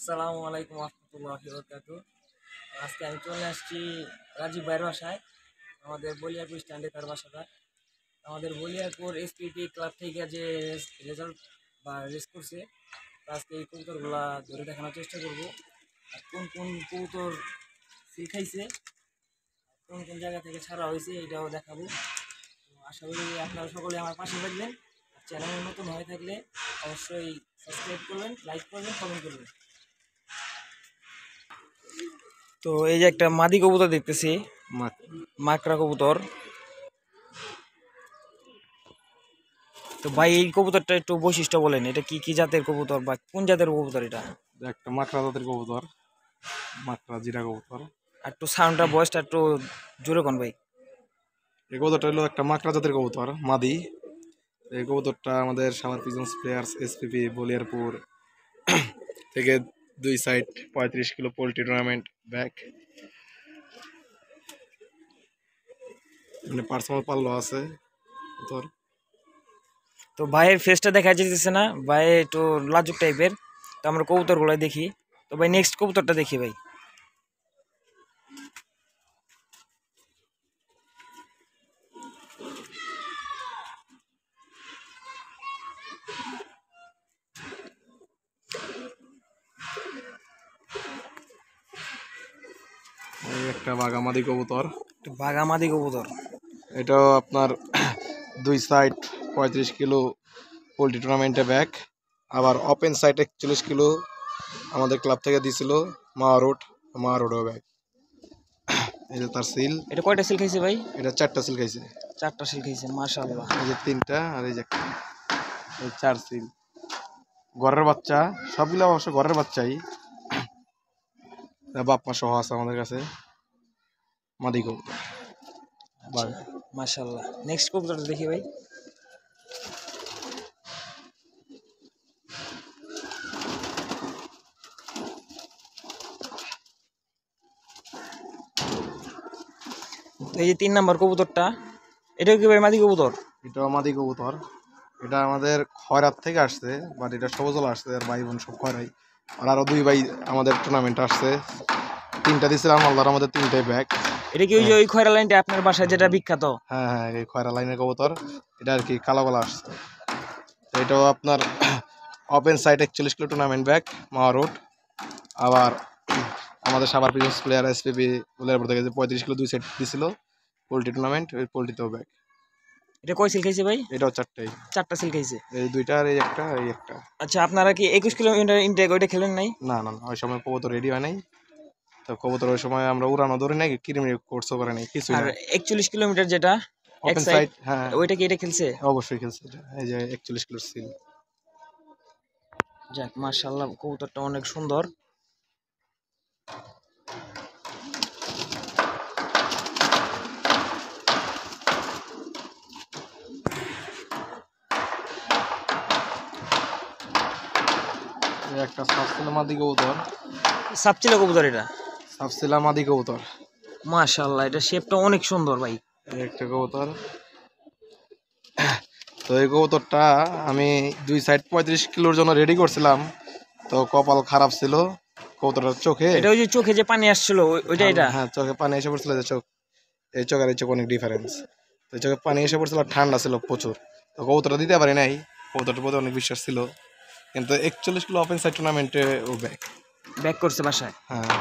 আসসালামু আলাইকুম রহমতুল্লাহি ওয়া বারাকাতুহু। আজকে আমি চলে আসছি রাজীব ভাইয়ের বাসায়। আমাদের বলিয়ারপুর স্ট্যান্ডে তার বাসাটা। আমাদের বলিয়ারপুর এসপিপি ক্লাব থেকে যে রেজাল্ট বা রেস করছে, তো আজকে এই কবুতরগুলা ধরে দেখানোর চেষ্টা করব। আর কোন কোন কবুতর সিল খাইছে, কোন কোন জায়গা থেকে ছাড়া হয়েছে, এটাও দেখাবো। তো আশা করি আপনারা সকলে আমার পাশে থাকবেন। চ্যানেলে নতুন হয়ে থাকলে অবশ্যই সাবস্ক্রাইব করবেন, লাইক করবেন, কমেন্ট করবেন। তো এই যে একটা মাদি কবুতর দেখতেছি, মাকড়া কবুতর। তো ভাই এই কবুতরটা একটু বৈশিষ্ট্য বলেন, এটা কি কি জাতের কবুতর বা কোন জাতের কবুতর এটা? একটা মাকড়া জাতের কবুতর, মাকড়া জিরা কবুতর। আর একটু সাউন্ডটা ভয়েসটা একটু জোরে কোন ভাই। এই কবুতরটা হলো একটা মাকড়া জাতের কবুতর, মাদি। এই কবুতরটা আমাদের Savar pigeons players SPP Baliarpur থেকে 2 side 35 kilo poultry tournament back, মানে পার্সোনাল পাল্লো আছে কবুতর। তো ভাইয়ের ফেসটা দেখা যেতেছে না, ভাই একটু লাজুক টাইপের। তো আমরা কবুতর গুলো দেখি। তো ভাই নেক্সট কবুতরটা দেখি ভাই। এই একটা বাগামাদি কবুতর, বাগামাদি কবুতর। এটাও আপনার 2 সাইড 35 কিলো পোল্ট্রি টুর্নামেন্টে ব্যাক। আবার ওপেন সাইড 41 কিলো আমাদের ক্লাব থেকে দিছিল মা রোডও ব্যাক। এই যে তার সিল, এটা কয়টা সিল খাইছে ভাই? এটা 4টা সিল খাইছে। 4টা সিল খাইছে, মাশাআল্লাহ। এই যে 3টা আর এই যে একটা, এই 4 সিল। ঘরের বাচ্চা, সবগুলো অবশ্য ঘরের বাচ্চাই, বাপ মা সহ আছে আমাদের কাছে। মাদি কবুতর, মাশাআল্লাহ। নেক্সট কবুতরটা দেখি ভাই। এই যে 3 নাম্বার কবুতরটা, এটাও কি ভাই মাদি কবুতর? এটাও মাদি কবুতর। এটা আমাদের খয়রাত থেকে আসছে, বাট এটা সবজল আসছে, আর ভাই বোন সব খয়রাই। আর আরো 2 ভাই আমাদের টুর্নামেন্ট আসছে, 3টা দিছিলাম, আল্লাহর আমাদের 3টাই ব্যাক। এটা কি ওই যে ওই খয়রা লাইনটা আপনার বাসায় যেটা বিখ্যাত? হ্যাঁ হ্যাঁ, এই খয়রা লাইনের কবুতর। এটা আর কি কালো গলা আসছে। এটাও আপনার open side 41 kilo tournament back, Mawa road. আবার আমাদের Savar pigeons player SPP Baliarpur থেকে যে 35 কিলো 2 সেট দিছিল পোল্ট্রি টুর্নামেন্ট, ওই পোল্ট্রিতেও ব্যাক। এটা কয় সিল খাইছে ভাই? এটাও 4টাই, 4টা সিল খাইছে। এই 2টা আর এই একটা, এই একটা। আচ্ছা, আপনারা কি 21 কিলোমিটার ইনটেক ওইটা খেলেন নাই? না না না, ওই সময় কবুতর রেডি হয় নাই। তো কবুতর ওই সময় আমরা উড়ানো ধরি নাই, কিরিমিরি কোর্সও করে নাই, কিছুই আর না। 41 কিলোমিটার যেটা এক ওপেন সাইড, সাইড, হ্যাঁ ওইটা কি এটা খেলছে? অবশ্যই খেলছে এটা। এই যে 41 কিলোর সিল। যাক, মাশাআল্লাহ, কবুতরটা অনেক সুন্দর। এই একটা সাবসিলা মাদি কবুতর, সাপচিলা কবুতর এটা? সাবসিলা মাদি কবুতর। মাশাআল্লাহ, এটা শেপটা অনেক সুন্দর ভাই। এই একটা কবুতর। তো এই কবুতরটা আমি 2 সাইড 35 কিলোর জন্য রেডি করছিলাম, তো কপাল খারাপ ছিল কবুতরটার চোখে। এটা ওই যে চোখে যে পানি আসছিল ওইটা এটা? হ্যাঁ, চোখে পানি এসে পড়ছিল, যে চোখ, এই চোখ আর এই চোখ অনেক ডিফারেন্স। তো এই চোখে পানি এসে পড়ছিল, ঠান্ডা ছিল প্রচুর। তো কবুতরটা দিতে পারি নাই, কবুতরটার প্রতি অনেক বিশ্বাস ছিল। কিন্তু 41 কিলো ওপেন সাইড টুর্নামেন্টে ও ব্যাক। ব্যাক করছে বাসায়। হ্যাঁ,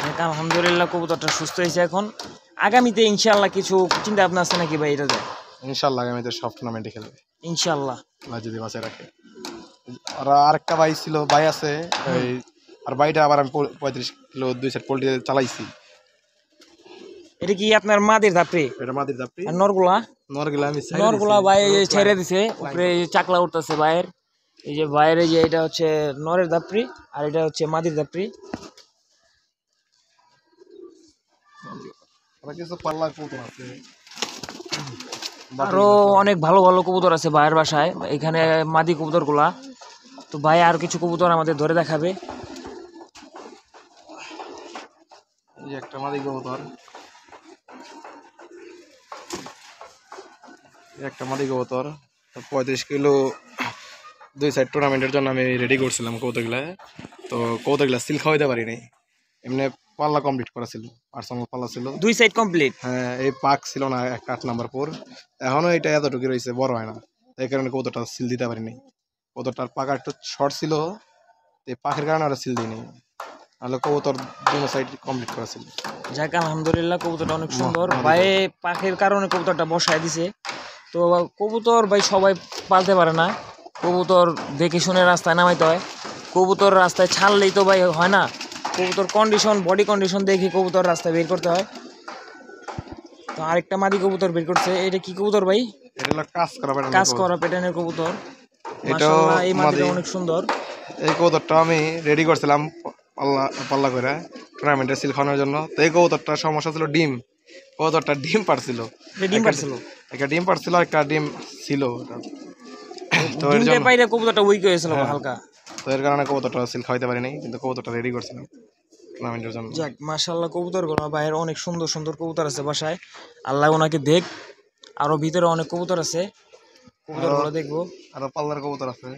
যাক, আলহামদুলিল্লাহ, কবুতরটা সুস্থ হয়েছে এখন। আগামীতে ইনশাআল্লাহ কিছু চিন্তা ভাবনা আছে নাকি ভাই এটাতে? ইনশাল্লাহ আগামীতে সব টুর্নামেন্টে খেলবে, ইনশাআল্লাহ। আল্লাহ যদি বাঁচায় রাখে। আর আরেকটা ভাই ছিল, ভাই আছে এই, আর ভাইটা আবার আমি 35 কিলো 2 সাইড পোল্ট্রি চালাইছি। এটা কি আপনার মাদের ধাপড়ি? এটা মাদির জাপি। আর নরগুলা? নরগুলা আমি সাইডে নরগুলা দিছি, ভাই এই যে নর ছেড়ে ক্লাইন্ট। দিছে, উপরে এই যে চাকলা উঠতেছে ভাইয়ের। এই যে ভাইয়ের এই যে এটা হচ্ছে নরের ধাপড়ি, আর এটা হচ্ছে মাদির ধাপড়ি। আর কিছু পাল্লা কবুতর আছে, আরো অনেক ভালো ভালো কবুতর আছে ভাইয়ের বাসায়, এখানে মাদি কবুতর গুলা। তো ভাই আর কিছু কবুতর আমাদের ধরে দেখাবে। এই যে একটা মাদি কবুতর, এই একটা মাদি কবুতর 35 কিলো দুই সাইড টুর্নামেন্টের জন্য আমি রেডি করছিলাম কৌতুকগুলা। তো কৌতুকগুলা সিল খাওয়াইতে পারিনি, এমনি পাল্লা কমপ্লিট করা ছিল, পার্সোনাল পাল্লা ছিল। দুই সাইড কমপ্লিট। হ্যাঁ, এই পাক ছিল না একটা 8 নাম্বার পোর, এখনো এটা এতটুকু রয়েছে, বড় হয় না, এই কারণে কৌতুকটা সিল দিতে পারিনি। কৌতুকটার পাকা একটু শর্ট ছিল, এই পাখের কারণে ওরা সিল দিইনি, নাহলে কবুতর দুটো সাইড কমপ্লিট করা ছিল। যাক আলহামদুলিল্লাহ, কবুতরটা অনেক সুন্দর ভাই। পাখির কারণে কবুতরটা বসায় দিছে। তো কবুতর ভাই সবাই পালতে পারে না, কবুতর দেখে শুনে রাস্তায় নামাইতে হয়। কবুতর রাস্তায় ছাড়লেই তো ভাই হয় না, কবুতর কন্ডিশন, বডি কন্ডিশন দেখে কবুতর রাস্তায় বের করতে হয়। তো আরেকটা মাদি কবুতর বের করছে। এটা কি কবুতর ভাই? এটা হলো কাজ করা কাজ করা প্যাটার্নের কবুতর। এটাও মাশাআল্লাহ, এই মাদিটা মাদি। অনেক সুন্দর। এই কবুতরটা আমি রেডি করছিলাম পাল্লা পাল্লা করে টুর্নামেন্টে সিল খাওয়ানোর জন্য। তো এই কবুতরটার সমস্যা ছিল ডিম, কবুতরটা ডিম পারছিল, এটা ডিম পারছিল, একটা ডিম পারছিল, একটা ডিম ছিল। তো এর ডিমটা জন্য পাইরে কবুতরটা উইক হয়েছিল হালকা। তো এর কারণে কবুতরটা সিল খাওয়াইতে পারিনি, কিন্তু কবুতরটা রেডি করছিলাম টুর্নামেন্টের জন্য। যাক মাশাআল্লাহ, কবুতরগুলো বাইরে অনেক সুন্দর সুন্দর কবুতর আছে বাসায়। আল্লাহ ওনাকে দেখ, আরো ভিতরে অনেক কবুতর আছে, কবুতরগুলো দেখবো। আরো পাল্লার কবুতর আছে।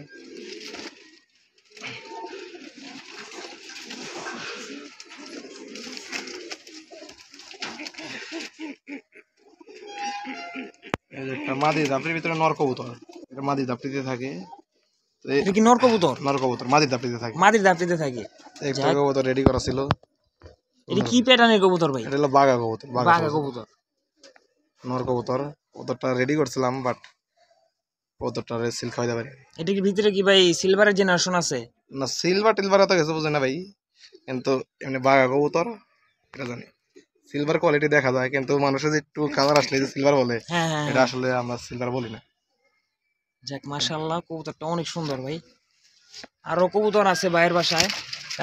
এই যে একটা মাদি দাপড়ির ভিতরে নর কবুতর, এটা মাদি দাপড়িতে থাকে। তো এটা কি নর কবুতর? নর কবুতর মাদি দাপড়িতে থাকে, মাদির দাঁতিতে থাকে। একটা কবুতর রেডি করা ছিল। এটা কি প্যাটার্নের কবুতর ভাই? এটা হলো বাঘা কবুতর, বাঘা কবুতর। নর কবুতর। কবুতরটা রেডি করছিলাম, বাট কবুতরটা সিল খাওয়াইতে পারি এটা কি ভিতরে কি ভাই সিলভারের জেনারেশন আছে? না। সিলভার টিলভার তো কিছু বুঝে না ভাই, কিন্তু এমনি বাঘা কবুতর এটা জানি। সিলভার কোয়ালিটি দেখা যায়, কিন্তু মানুষের যে একটু কালার আসলে যে সিলভার বলে, হ্যাঁ হ্যাঁ, এটা আসলে আমরা সিলভার বলি না। যাক মাশাআল্লাহ, কবুতরটা অনেক সুন্দর ভাই। আরো কবুতর আছে ভাইয়ের বাসায়,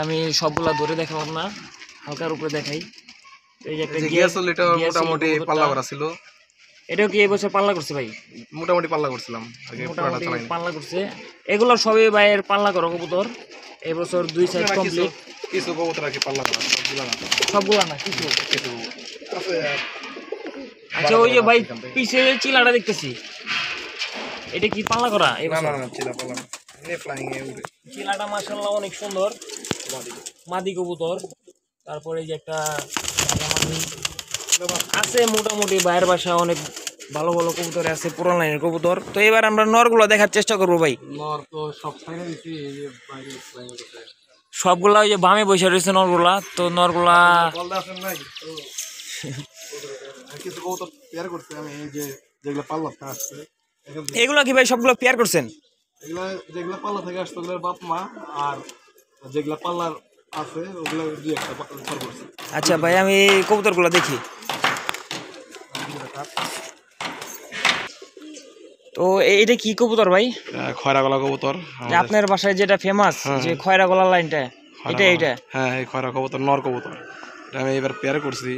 আমি সবগুলা ধরে দেখালাম না, হালকার উপরে দেখাই। এই যে একটা গিয়াসল, এটা মোটামুটি পাল্লা করা ছিল। এটাও কি এবছর পাল্লা করছে ভাই? মোটামুটি পাল্লা করছিলাম আগে, মোটামুটি পাল্লা করছে। এগুলো সবই ভাইয়ের পাল্লা করা কবুতর, এবছর দুই সাইড কমপ্লিট। কিছু কবুতর আর কি পাল্লা করা, সবগুলা না, কিছু কিছু আচ্ছা। ওই যে ভাই পিছে চিলাটা দেখতেছি, এটা কি পাল্লা করা? না না না, চিলা পাল্লা না, এমনি ফ্লাইং এ উড়ে। চিলাটা মাশাআল্লাহ অনেক সুন্দর, মাদি কবুতর। তারপরে এই যে একটা আছে, মোটামুটি বাইরের বাসায় অনেক ভালো ভালো কবুতর আছে, পুরান লাইনের কবুতর। তো এবার আমরা নরগুলো দেখার চেষ্টা করবো ভাই। নর তো সব সাইডে দিছি, এই যে বাইরে ফ্লাইং করতে সবগুলা ওই যে বামে বসে রয়েছে নরগুলা। তো নরগুলা বলদা আছেন নাই তো কিছু কবুতর পেয়ার করতে আমি, এই যে যেগুলো পাল্লা থেকে আসছে, এগুলা কি ভাই সবগুলো পেয়ার করছেন? এগুলো যেগুলো পাল্লা থেকে আসছে ওগুলোর বাপ মা, আর যেগুলো পাল্লার আছে ওগুলো দুই একটা পার করছে। আচ্ছা ভাই, আমি কবুতরগুলো দেখি। তো এইটা কি কবুতর ভাই? খয়রা গলা কবুতর, যে আপনার বাসায় যেটা ফেমাস, যে খয়রা গলার লাইনটা, এটা হ্যাঁ, এই খয়রা কবুতর নর কবুতর। এটা আমি এবার পেয়ার করছি।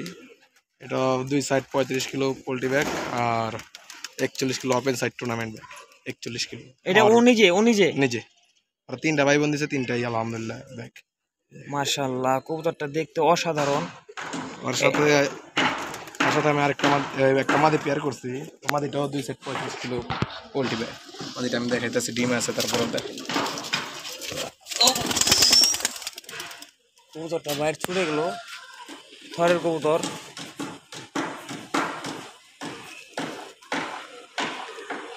এটা দুই সাইড 35 কিলো পোল্ট্রি ব্যাগ আর 41 kilo open side tournament bag, 41 kilo. এটা ও নিজে নিজে, আর 3টা ভাই বোন দিছে, 3টাই আলহামদুলিল্লাহ ব্যাগ। মাশাআল্লাহ, কবুতরটা দেখতে অসাধারণ। ওর সাথে আমি আরেকটা একটা মাদি পেয়ার করছি। মাদিটাও দুই সাইড 35 কিলো পোল্ট্রি ব্যাগ। মাদিটা আমি দেখাইতেছি, ডিম আছে, তারপর কবুতরটা বাইরে ছুটে গেল, থরের কবুতর।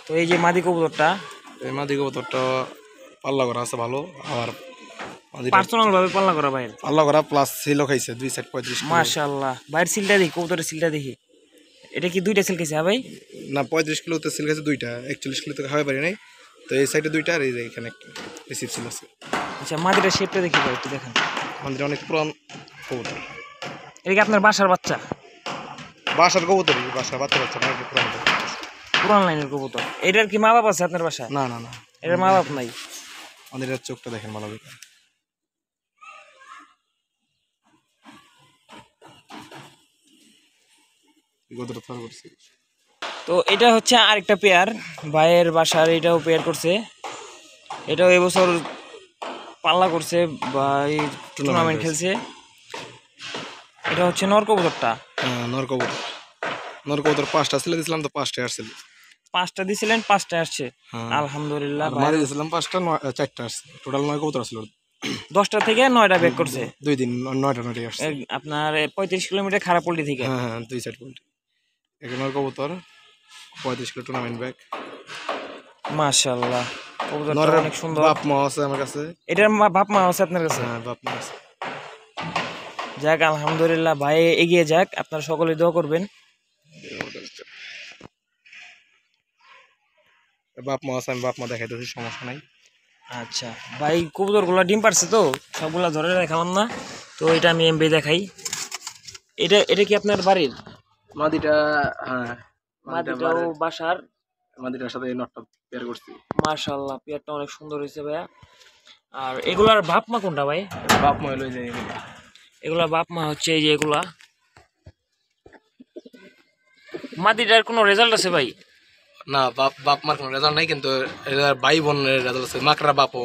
তো এই যে মাদি কবুতরটা, এই মাদি কবুতরটা পাল্লা করা আছে ভালো, আবার পার্সোনাল ভাবে পাল্লা করা বাইরে, পাল্লা করা প্লাস সিলও খাইছে, দুই সাইড 35 কিলো। মাশাআল্লাহ। বাইরের সিলটা দেখি, কবুতরের সিলটা দেখি। এটা কি দুইটা সিল খাইছে ভাই? না, 35 কিলোতে সিল খাইছে দুইটা, 41 কিলোতে খাওয়াই পারি নাই। তো এই সাইডে দুইটা, আর এই যে এখানে একটা রিসিভ সিল আছে। আচ্ছা, মাদিটার শেপটা দেখি ভাই, একটু দেখেন। আমাদের অনেক পুরান কবুতর, এটা কি আপনার বাসার বাচ্চা? বাসার কবুতরই, বাসার বাচ্চা বাচ্চা অনেক পুরান কবুতর। পুরান লাইনের কবুতর। এটার কি মা বাপ আছে আপনার বাসায়? না না না, এটার মা বাপ নাই। আমাদের এর চোখটা দেখেন ভালো করে। কবুতরটা থর করছি। তো এটা হচ্ছে আরেকটা পেয়ার, ভাইয়ের বাসার, এটাও পেয়ার করছে। এটাও এবছর পাল্লা করছে বা এই টুর্নামেন্ট খেলছে। এটা হচ্ছে নর কবুতরটা। হ্যাঁ, নর কবুতর। নর কবুতর 5টা ছেলে দিয়েছিলাম, তো 5টাই আসছিল। 5টা দিছিলেন, 5টা আসছে। হ্যাঁ। আলহামদুলিল্লাহ। আর মাদি দিয়েছিলাম 5টা, 4টা আসছে, টোটাল 9 কবুতর আসলো। 10টা থেকে 9টা ব্যাক করছে। 2 দিন 9টা আসছে। আপনার 35 কিলোমিটার খারাপ পোল্ট্রি থেকে। হ্যাঁ হ্যাঁ, 2 সাইড পোল্ট্রি। এখানে কবুতর 35 কিলো টুর্নামেন্ট ব্যাগ। মাশাআল্লাহ, কবুতরটা অনেক সুন্দর। বাপ মা আছে আমার কাছে। এটার বাপ মা আছে আপনার কাছে? হ্যাঁ, বাপ মা আছে। যাক আলহামদুলিল্লাহ, ভাই এগিয়ে যাক, আপনারা সকলে দোয়া করবেন। বাপ মা আছে, আমি বাপ মা দেখাইতেছি, সমস্যা নাই। আচ্ছা ভাই, কবুতরগুলো ডিম পারছে তো, সবগুলা ধরে দেখালাম না, তো এটা আমি এমবি দেখাই। এটা কি আপনার বাড়ির? মাদিটা, হ্যাঁ মাদিটাও বাসার? মাদিটার সাথে এই নটটা পেয়ার করছি। মাশাআল্লাহ, পেয়ারটা অনেক সুন্দর হয়েছে ভাইয়া। আর এগুলার বাপ মা কোনটা ভাই? বাপ মা হলো এই যে এগুলা বাপ মা হচ্ছে এই যে এগুলা। মাদিটার কোনো রেজাল্ট আছে ভাই? না, বাপ মার কোনো রেজাল্ট নাই, কিন্তু এদের ভাই বোনের রেজাল্ট আছে। মাকড়া বাপও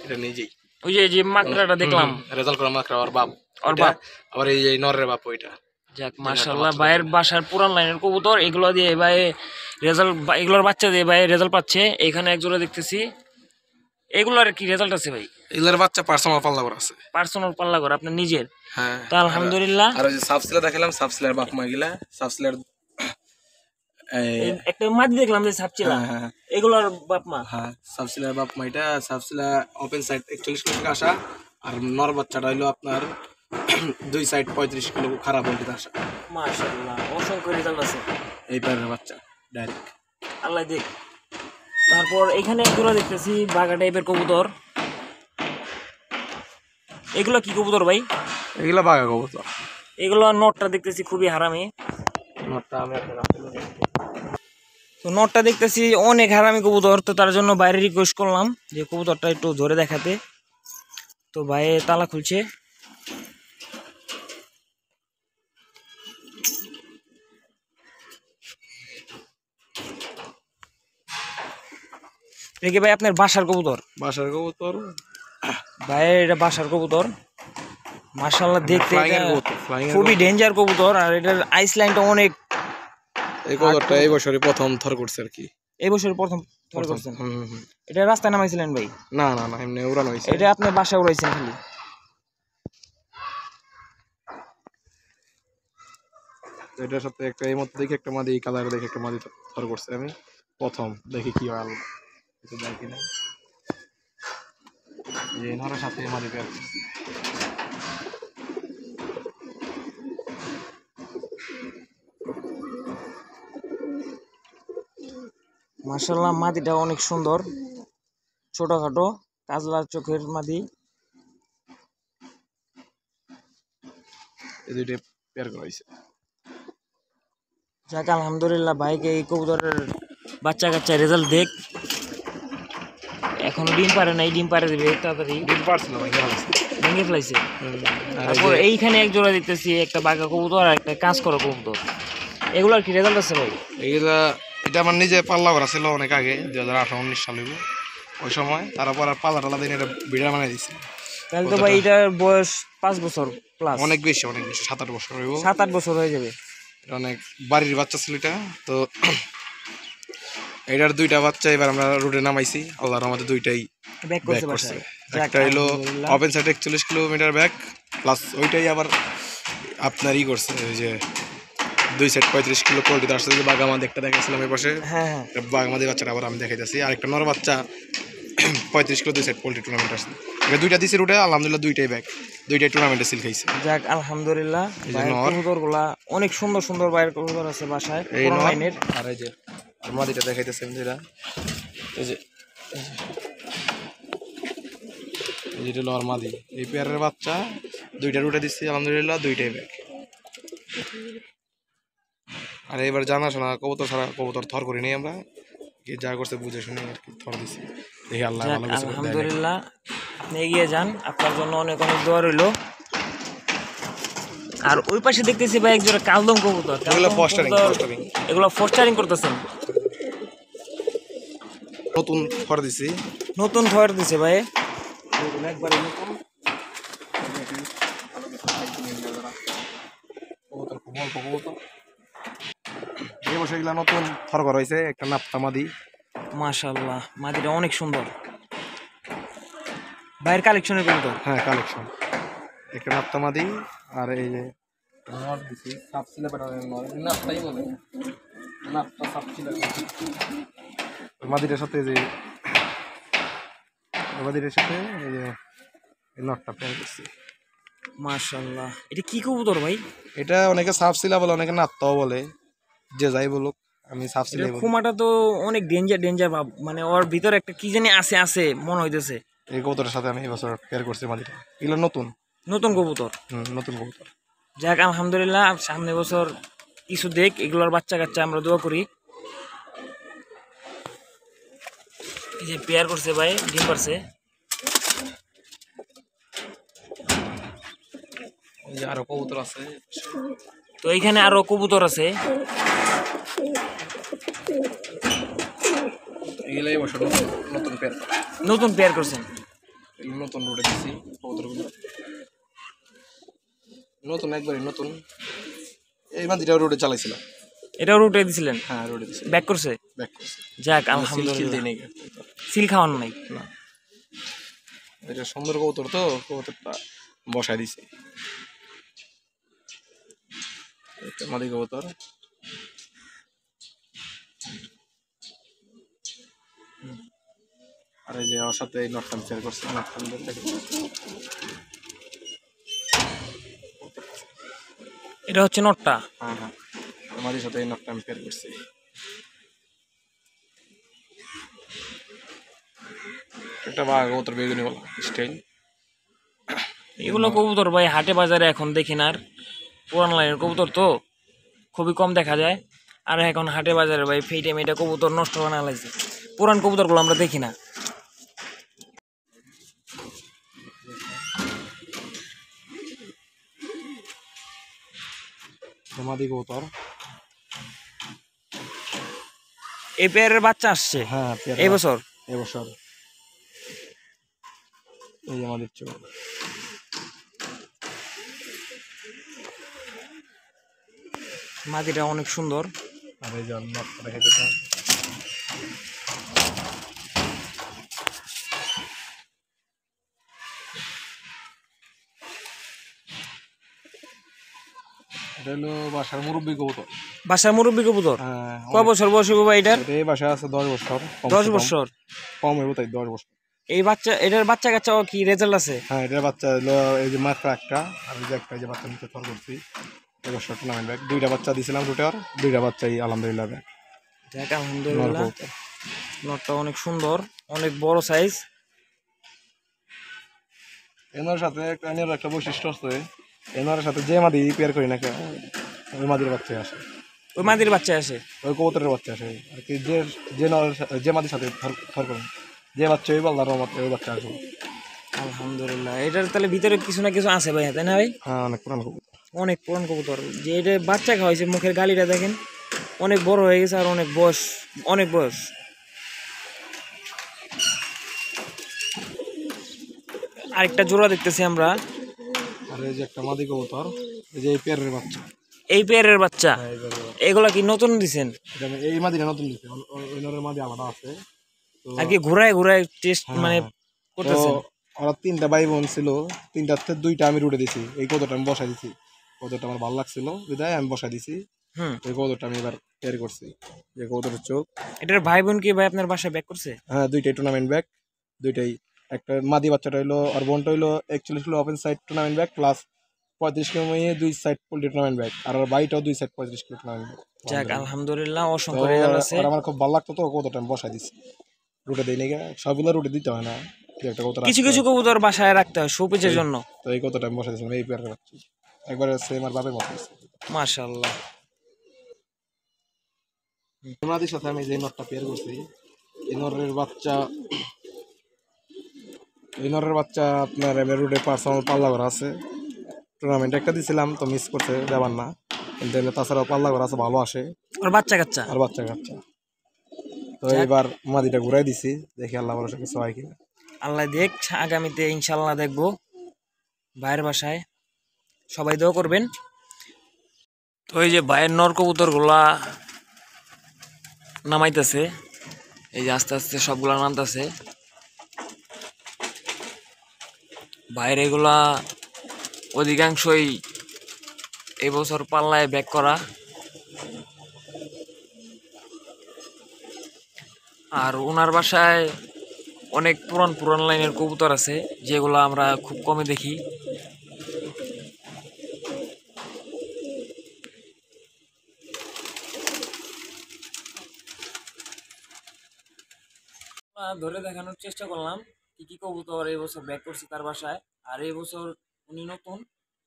এটা নিজেই, ওই যে মাকড়াটা দেখলাম রেজাল্ট করা মাকড়া ওর বাপ। ওর বাপ? আবার এই যে নরের বাপ ওইটা। যাক মাশাআল্লাহ, ভাইয়ের বাসার পুরান লাইনের কবুতর, এগুলো দিয়ে ভাই রেজাল্ট, এগুলোর বাচ্চা দিয়ে ভাই রেজাল্ট পাচ্ছে। এখানে এক জোড়া দেখতেছি, এগুলোর কি রেজাল্ট আছে ভাই? এগুলোর বাচ্চা পার্সোনাল পাল্লা করা আছে। পার্সোনাল পাল্লা করে আপনার নিজের? হ্যাঁ, তো আলহামদুলিল্লাহ। আর ওই যে সাবসিলা দেখালাম, সাবসিলার বাপ মা গিলা, সাবসিলার একটা মাদি দেখলাম যে সাপচিলা, এগুলোর বাপ মা? হ্যাঁ, সাবসিলার বাপ মা এটা। সাবসিলা ওপেন সাইড 41 কিলো থেকে আসা, আর নর বাচ্চাটা হইলো আপনার 2 সাইড 35 কিলো খারাপ বলতে আসা। মাশাআল্লাহ, অসংখ্য রেজাল্ট আছে এই প্যারের বাচ্চা ডাইরেক্ট। আল্লাহ দেখ। তারপর এখানে এগুলো দেখতেছি বাঘা টাইপের কবুতর, এগুলো কি কবুতর ভাই? এগুলা বাঘা কবুতর। এগুলো নটটা দেখতেছি খুবই হারামি। নটটা আমি তো নটটা দেখতেছি অনেক হারামি কবুতর, তো তার জন্য বাইরে রিকোয়েস্ট করলাম যে কবুতরটা একটু ধরে দেখাতে। তো ভাই তালা খুলছে। দেখি ভাই আপনার বাসার কবুতর? বাসার কবুতর ভাই এটা বাসার কবুতর। মাশাআল্লাহ, দেখতে এটা খুবই কবুতর। ডেঞ্জার কবুতর, আর এটার আইস লাইনটা অনেক। এই কবুতরটা এই বছরই প্রথম থর করছে আর কি। এই বছর প্রথম থর করছেন? এটা রাস্তায় নামাইছিলেন ভাই? না না না, এমনি উড়ানো হয়েছে। এটা আপনার বাসায় উড়াইছেন খালি? এটার সাথে একটা এই মতো দেখি একটা মাদি, এই কালার দেখে একটা মাদি থর করছে আমি প্রথম, দেখি কি হয়। আল্লাহ কিছু দেখি না, এই নরের সাথে মাদি পেয়ার করছে। মাশাআল্লাহ, মাদিটা অনেক সুন্দর, ছোটখাটো কাজলার চোখের মাদি। এই দুইটা পেয়ার করা হয়েছে। যাক আলহামদুলিল্লাহ, ভাইকে এই কবুতরের বাচ্চা কাচ্চা রেজাল্ট দেখ। এখনো ডিম পারে নাই, ডিম পারে দেবে তাড়াতাড়ি। ডিম পারছিল ভাই, ভেঙে ফেলাইছে। তারপর এইখানে এক জোড়া দেখতেছি, একটা বাঘা কবুতর আর একটা কাজ করা কবুতর। এগুলোর কি রেজাল্ট আছে ভাই? এইগুলা এটা আমার নিজে পাল্লা করা ছিল অনেক আগে, 2018-19 সালে ওই সময়। তারপর আর পাল্লা টাল্লা দিন এটা ভিডিও বানাই দিছি। তাহলে তো ভাই এটার বয়স 5 বছর প্লাস? অনেক বেশি, 7-8 বছর হইব। 7-8 বছর হয়ে যাবে। এটা অনেক বাড়ির বাচ্চা ছিল এটা। তো এটার 2টা বাচ্চা এবার আমরা রোডে নামাইছি, আল্লাহর রহমতে 2টাই ব্যাক ব্যাক করছে করছে। বাসায়। একটা হইলো open side 41 kilometre back, plus ওইটাই আবার আপনার ই করছে, ওই যে 2 সাইড 35 কিলো পোল্ট্রি। তার সাথে যে বাঘামাদি একটা দেখাইছিলাম এই পাশে, হ্যাঁ হ্যাঁ, বাঘামাদি বাচ্চাটা আবার আমি দেখাইতেছি। আর একটা নর বাচ্চা 35 কিলো 2 সাইড পোল্ট্রি টুর্নামেন্ট আসছে। এটা 2টা দিছি রুটে, আলহামদুলিল্লাহ 2টাই ব্যাক, 2টাই টুর্নামেন্টে সিল খাইছে। যাক আলহামদুলিল্লাহ, কবুতরগুলা অনেক সুন্দর সুন্দর বাইরের কবুতর আছে বাসায় এই পুরান নর লাইনের। আর এই যে আর মাদিটা দেখাইতেছি আমি যেটা, এই যে যেটা হলো আর মাদি, এই পেয়ারের বাচ্চা 2টা রুটে দিচ্ছি, আলহামদুলিল্লাহ 2টাই ব্যাক। আর এবার জানাশোনা কবুতর ছাড়া কবুতর থর করিনি আমরা, কি যা করছে বুঝে শুনে আর কি থর দিছি। দেখি আল্লাহ যাক ভালো কিছু করে দেয়। আলহামদুলিল্লাহ, আপনি এগিয়ে যান, আপনার জন্য অনেক অনেক দোয়া রইল। আর ওই পাশে দেখতেছি ভাই একজোড়া কালদম কবুতর। এগুলো ফস্টারিং, এগুলো ফস্টারিং করতেছেন? নতুন থর দিছি। নতুন থর দিছে ভাই? একবারে নতুন কবুতর খুব অল্প কবুতর। এই বছর এগুলা নতুন থরগর হয়েছে একটা নাপ্তা মাদি। মাশাআল্লাহ, মাদিটা অনেক সুন্দর। ভাইয়ের কালেকশনের কবুতর। হ্যাঁ কালেকশন, একটা নাপ্তা মাদি। আর এই যে নট দিছি সাপ সিলা প্যাটার্নের নট, নাপ্তাই বলে, নাপ্তা সাপ সিলা। মাদিটার সাথে যে মাদিটার সাথে এই যে এই নটটা পেয়ার করছি। মাশাআল্লাহ, এটা কি কবুতর ভাই? এটা অনেকে সাপ সিলা বলে, অনেকে নাপ্তাও বলে, যে যাই বলুক, আমি সাপ এটা সিলাই বলি। খুমাটা তো অনেক ডেঞ্জার ভাব, মানে ওর ভিতরে একটা কি জানি আছে মনে হইতেছে। এই কবুতরের সাথে আমি এবছর পেয়ার করছি মাদিটা। এগুলো নতুন নতুন কবুতর। নতুন কবুতর। যাক আলহামদুলিল্লাহ, সামনে বছর কিছু দেখ এগুলোর বাচ্চা কাচ্চা আমরা দোয়া করি। এই যে পেয়ার করছে ভাই, ডিম পারছে। এই যে আরো কবুতর আছে। তো এইখানে আরো কবুতর আছে। এগুলো এই বছর নতুন পেয়ার, নতুন পেয়ার করছেন। নতুন রোডে দিচ্ছি কবুতরগুলো, নতুন একবারই নতুন। এই মাদিটা রোডে চালাইছিলাম। এটাও রুটে দিছিলেন? হ্যাঁ রোডে দিচ্ছি, ব্যাক করছে। ব্যাক করছি। যাক সিল আলহামদুলিল্লাহ, নেই সিল খাওয়ানো নাই। না, এটা সুন্দর কবুতর তো, কবুতরটা বসায় দিছি। একটা মাদি কবুতর। আর এই যে ওর সাথে এই নটটা পেয়ার করছি, নটটা দেখে। এটা হচ্ছে নটটা। হ্যাঁ হ্যাঁ, মাদির সাথে এই নটটা আমি পেয়ার করছি। একটা বাঘ কবুতর, বেগুনি বলা স্টাইল। এগুলো কবুতর ভাই হাটে বাজারে এখন দেখি না আর, পুরান লাইনের কবুতর তো খুবই কম দেখা যায়। আর এখন হাটে বাজারে ভাই ফেটে মেটে কবুতর নষ্ট বানা লাগছে, পুরান কবুতরগুলো আমরা দেখি না। মাদি কবুতর। এই পেয়ারের বাচ্চা আসছে হ্যাঁ এই বছর। এবছর এই যে আমাদের চোখ। মাদিটা অনেক সুন্দর। আর এই যে নটটা দেখাইতে চাই। এটা হলো বাসার মুরব্বী কবুতর। বাসার মুরব্বী কবুতর। হ্যাঁ, কয় বছর বয়স হবে ভাই এটার? এই বাসায় আছে 10 বছর। 10 বছর। কম হইব তাই 10 বছর। এই বাচ্চা, এটার বাচ্চা কাচ্চা কি রেজাল্ট আছে? হ্যাঁ এটার বাচ্চা হলো এই যে মাত্র একটা, আর এই যে একটা, এই যে বাচ্চা নিচে থর করছি। এবছর টুর্নামেন্ট ব্যাগ দুইটা বাচ্চা দিয়েছিলাম রুটার, দুইটা বাচ্চাই আলহামদুলিল্লাহ ব্যাগ। যাক আলহামদুলিল্লাহ, নটটা অনেক সুন্দর, অনেক বড় সাইজ। এনার সাথে একটা বৈশিষ্ট্য আছে, এনার সাথে যে মাদি পেয়ার করি না কেন, ওই মাদির বাচ্চা আসে। ওই মাদির বাচ্চা আসে, ওই কবুতরের বাচ্চা আসে আর কি। যে যে যে মাদির সাথে থর করুন, যে বাচ্চা ওই পাল্লার ওই বাচ্চা আসবে। আলহামদুলিল্লাহ। এটার তাহলে ভিতরে কিছু না কিছু আছে ভাই, তাই না ভাই? হ্যাঁ অনেক পুরান কবুতর। অনেক পুরান কবুতর। যে এটা বাচ্চা খাওয়াইছে, মুখের গালিটা দেখেন, অনেক বড় হয়ে গেছে আর অনেক বয়স, অনেক বয়স। আরেকটা জোড়া দেখতেছি আমরা। আর এই যে একটা মাদি কবুতর, এই যে এই পেয়ারের বাচ্চা। এই পেয়ারের বাচ্চা। হ্যাঁ, এই পেয়ারের বাচ্চা। এগুলা কি নতুন দিছেন? এই মাদিটা নতুন দিচ্ছে, ওই নরের মাদি আলাদা আছে। তো আর কি ঘুরায় টেস্ট হ্যাঁ, মানে হ্যাঁ। করতেছেন? তো ওরা 3টা ভাই বোন ছিল, 3টাতে 2টা আমি রুটে দিছি। এই কবুতরটা আমি বসাই দিছি, কবুতরটা আমার ভালো লাগছিল বিদায় আমি বসাই দিছি। হুম। এই কবুতরটা আমি এবার তৈরি করছি, যে কবুতরের চোখ। এটার ভাই বোন কি ভাই আপনার বাসায় ব্যাক করছে? হ্যাঁ দুইটাই টুর্নামেন্ট ব্যাগ, দুইটাই। একটা মাদি বাচ্চাটা হইলো, আর বোনটা হইলো 41 kilo open side tournament bag plus 35 kilo নিয়ে 2 সাইড পোল্ট্রি টুর্নামেন্ট ব্যাগ, আর ওর বাইটাও 2 সাইড 35 কিলো টুর্নামেন্ট ব্যাগ। যাক আলহামদুলিল্লাহ, অসংখ্য রেজাল্ট আছে। আমার খুব ভালো লাগতো তো, কবুতরটা আমি বসাই দিছি। রুটে দিই নাকি, সবগুলো রুটে দিতে হয় না, একটা কবুতর কিছু কিছু কবুতর বাসায় রাখতে হয় শোপিসের জন্য। তো এই কবুতরটা আমি বসাই দিয়েছিলাম, এই পেয়ারের বাচ্চা একবারে সেম আর বাপের মতো। মাশাআল্লাহ। মাদির সাথে আমি যে নটটা পেয়ার করছি, এই নরের বাচ্চা, এই নরের বাচ্চা আপনার রুটে পার্সোনাল পাল্লা করা আছে। টুর্নামেন্ট একটা দিছিলাম তো মিস করছে, দেবার না, কিন্তু তাছাড়াও পাল্লা করা আছে, ভালো আসে। আর বাচ্চা কাচ্চা? আর বাচ্চা কাচ্চা। তো এবার মাদিটা ঘুরাই দিছি, দেখি আল্লাহ ভরসা কিছু হয় কিনা। আল্লাহ দেখ, আগামীতে ইনশাল্লাহ দেখবো ভাইয়ের বাসায়। সবাই দোয়া করবেন। তো এই যে ভাইয়ের নর কবুতর গুলা নামাইতেছে, এই যে আস্তে আস্তে সবগুলা নামতেছে। বাইরে এগুলা অধিকাংশই এই বছর পাল্লায় ব্যাক করা। আর ওনার বাসায় অনেক পুরান পুরান লাইনের কবুতর আছে, যেগুলো আমরা খুব কমে দেখি। ধরে দেখানোর চেষ্টা করলাম কি কি কবুতর এই বছর ব্যাক করছে তার বাসায়। আর এই বছর উনি নতুন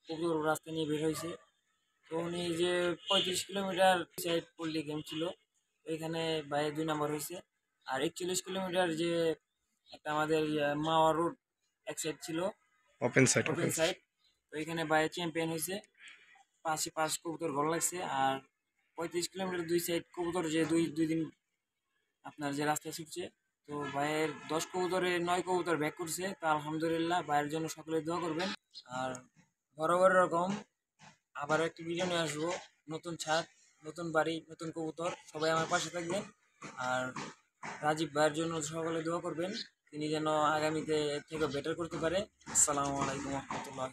কবুতর রাস্তা নিয়ে বের হয়েছে। তো উনি যে 35 কিলোমিটার সাইড পল্লী গেম ছিল, ওইখানে বাইরে 2 নম্বর হয়েছে। আর 41 কিলোমিটার যে একটা আমাদের মাওয়া রোড এক সাইড ছিল, ওপেন সাইড ওপেন সাইড, তো এখানে বাইরে চ্যাম্পিয়ন হয়েছে। 5 কবুতর ভালো লাগছে। আর 35 কিলোমিটার 2 সাইড কবুতর যে দুই দিন আপনার যে রাস্তায় ছুটছে, তো ভাইয়ের 10 কবুতরে 9 কবুতর ব্যাক করছে। তো আলহামদুলিল্লাহ, ভাইয়ের জন্য সকলে দোয়া করবেন। আর বরাবর এরকম আবার একটি ভিডিও নিয়ে আসবো, নতুন ছাদ, নতুন বাড়ি, নতুন কবুতর, সবাই আমার পাশে থাকবেন। আর রাজীব ভাইয়ের জন্য সকলে দোয়া করবেন, তিনি যেন আগামীতে এর থেকে বেটার করতে পারে। আসসালামু আলাইকুম রহমতুল্লাহ।